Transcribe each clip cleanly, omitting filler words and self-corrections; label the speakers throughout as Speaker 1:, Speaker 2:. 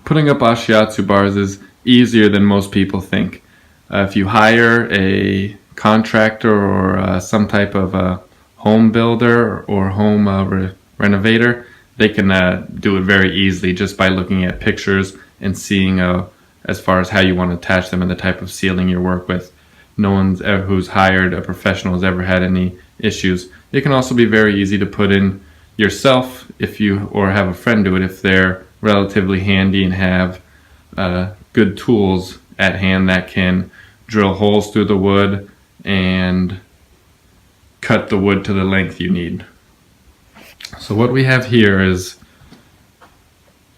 Speaker 1: Putting up Ashiatsu bars is easier than most people think. If you hire a contractor or some type of home builder or home renovator, they can do it very easily just by looking at pictures and seeing as far as how you want to attach them and the type of ceiling you work with. No one's ever, who's hired a professional has ever had any issues. It can also be very easy to put in yourself if you or have a friend do it if they're relatively handy and have good tools at hand that can drill holes through the wood and cut the wood to the length you need. So what we have here is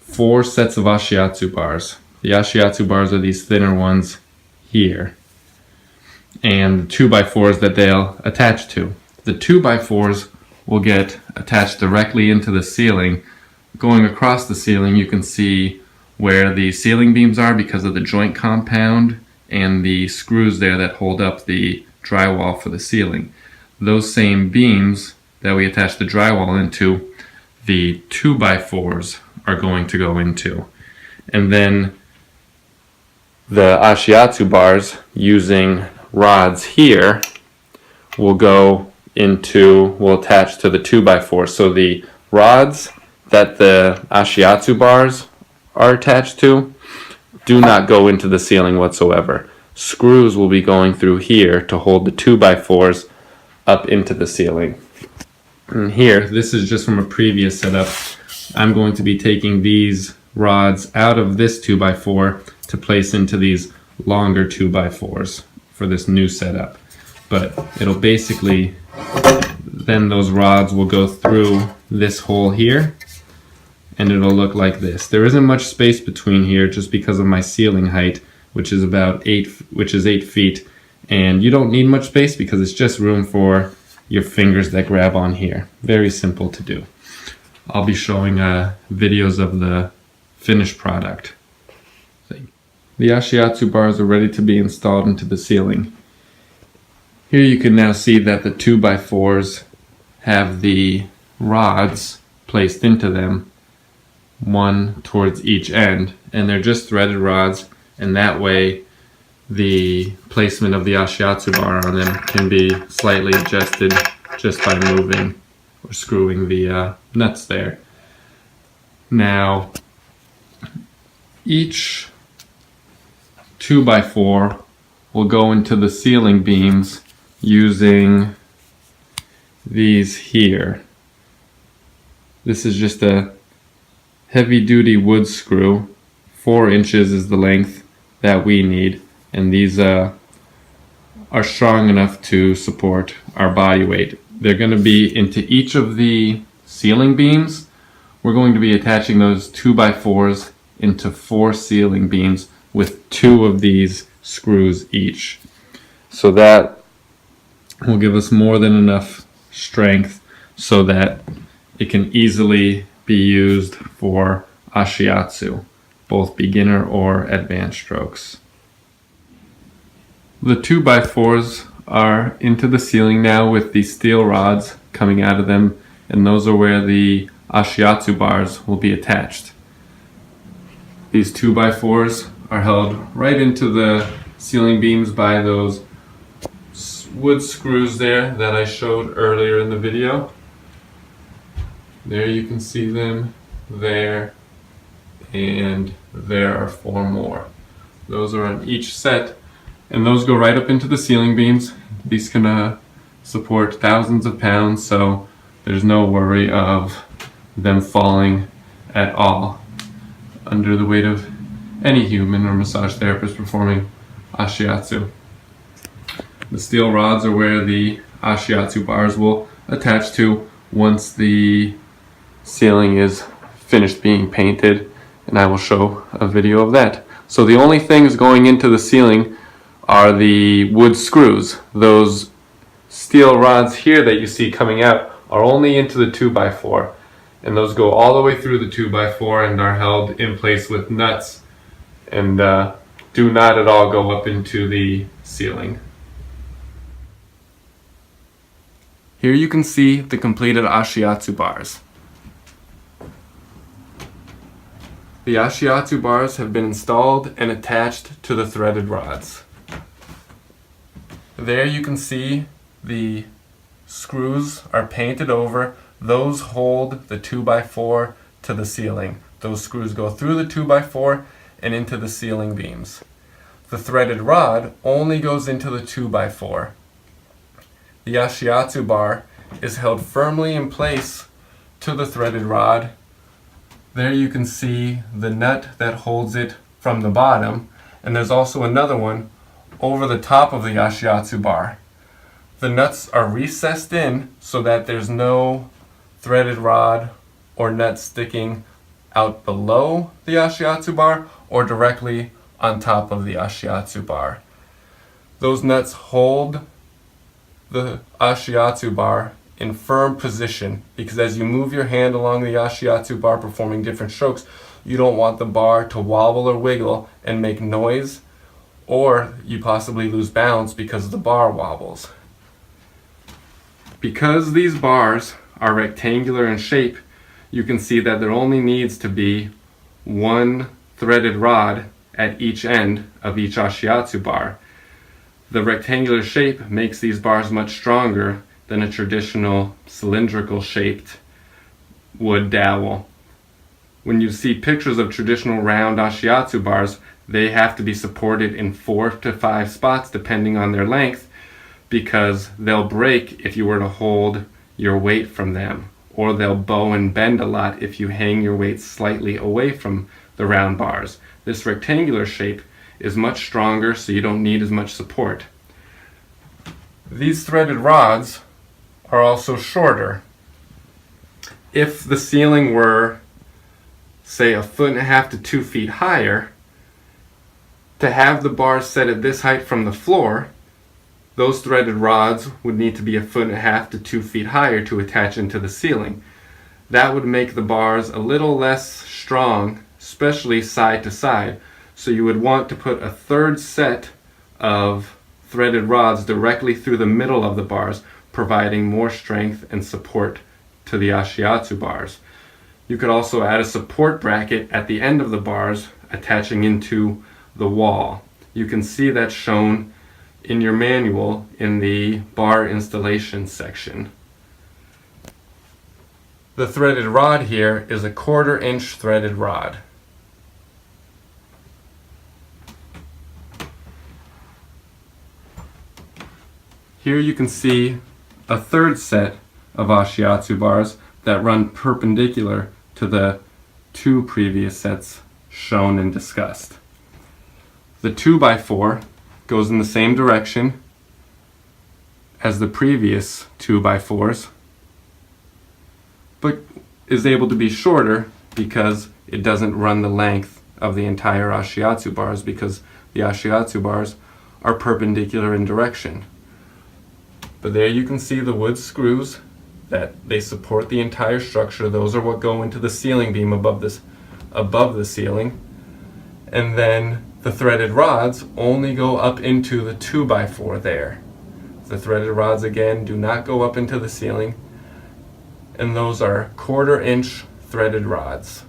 Speaker 1: 4 sets of Ashiatsu bars. The Ashiatsu bars are these thinner ones here, and 2x4s that they'll attach to. The 2x4s will get attached directly into the ceiling. Going across the ceiling, you can see where the ceiling beams are because of the joint compound and the screws there that hold up the drywall for the ceiling. Those same beams that we attach the drywall into, the 2x4s are going to go into. And then the Ashiatsu bars, using rods here, will attach to the 2x4. So the rods that the Ashiatsu bars are attached to do not go into the ceiling whatsoever. Screws will be going through here to hold the 2x4s up into the ceiling. And here, this is just from a previous setup. I'm going to be taking these rods out of this 2x4 to place into these longer 2x4s for this new setup. But it'll basically, then those rods will go through this hole here and it'll look like this. There isn't much space between here just because of my ceiling height, which is 8 feet, and you don't need much space because it's just room for your fingers that grab on here. Very simple to do. I'll be showing videos of the finished product. The Ashiatsu bars are ready to be installed into the ceiling. Here you can now see that the 2x4s have the rods placed into them, one towards each end, and they're just threaded rods, and that way the placement of the Ashiatsu bar on them can be slightly adjusted just by moving or screwing the nuts there. Now, each 2x4 will go into the ceiling beams using these here. This is just a heavy-duty wood screw. 4 inches is the length that we need, and these are strong enough to support our body weight. They're going to be into each of the ceiling beams. We're going to be attaching those 2x4s into 4 ceiling beams with 2 of these screws each. So that will give us more than enough strength so that it can easily be used for Ashiatsu, both beginner or advanced strokes. The 2x4s are into the ceiling now with the steel rods coming out of them, and those are where the Ashiatsu bars will be attached. These 2x4s are held right into the ceiling beams by those wood screws there that I showed earlier in the video. There you can see them, there, and there are 4 more. Those are on each set, and those go right up into the ceiling beams. These can support thousands of pounds, so there's no worry of them falling at all under the weight of any human or massage therapist performing Ashiatsu. The steel rods are where the Ashiatsu bars will attach to once the ceiling is finished being painted, and I will show a video of that. So the only things going into the ceiling are the wood screws. Those steel rods here that you see coming out are only into the 2x4, and those go all the way through the 2x4 and are held in place with nuts and do not at all go up into the ceiling. Here you can see the completed Ashiatsu bars. The Ashiatsu bars have been installed and attached to the threaded rods. There you can see the screws are painted over. Those hold the 2x4 to the ceiling. Those screws go through the 2x4 and into the ceiling beams. The threaded rod only goes into the 2x4. The Ashiatsu bar is held firmly in place to the threaded rod. There you can see the nut that holds it from the bottom, and there's also another one over the top of the Ashiatsu bar. The nuts are recessed in so that there's no threaded rod or nut sticking out below the Ashiatsu bar or directly on top of the Ashiatsu bar. Those nuts hold the Ashiatsu bar in firm position, because as you move your hand along the Ashiatsu bar performing different strokes, you don't want the bar to wobble or wiggle and make noise, or you possibly lose balance because the bar wobbles. Because these bars are rectangular in shape, you can see that there only needs to be one threaded rod at each end of each Ashiatsu bar. The rectangular shape makes these bars much stronger than a traditional cylindrical shaped wood dowel. When you see pictures of traditional round Ashiatsu bars, they have to be supported in 4 to 5 spots depending on their length, because they'll break if you were to hold your weight from them, or they'll bow and bend a lot if you hang your weight slightly away from the round bars. This rectangular shape is much stronger, so you don't need as much support. These threaded rods are also shorter. If the ceiling were, say, 1.5 to 2 feet higher, to have the bars set at this height from the floor, those threaded rods would need to be 1.5 to 2 feet higher to attach into the ceiling. That would make the bars a little less strong, especially side to side. So you would want to put a third set of threaded rods directly through the middle of the bars, providing more strength and support to the Ashiatsu bars. You could also add a support bracket at the end of the bars attaching into the wall. You can see that shown in your manual in the bar installation section. The threaded rod here is a 1/4 inch threaded rod. Here you can see a third set of Ashiatsu bars that run perpendicular to the 2 previous sets shown and discussed. The 2x4 goes in the same direction as the previous 2x4s, but is able to be shorter because it doesn't run the length of the entire Ashiatsu bars, because the Ashiatsu bars are perpendicular in direction. But there you can see the wood screws that they support the entire structure. Those are what go into the ceiling beam above the ceiling. And then the threaded rods only go up into the 2x4 there. The threaded rods again do not go up into the ceiling, and those are 1/4 inch threaded rods.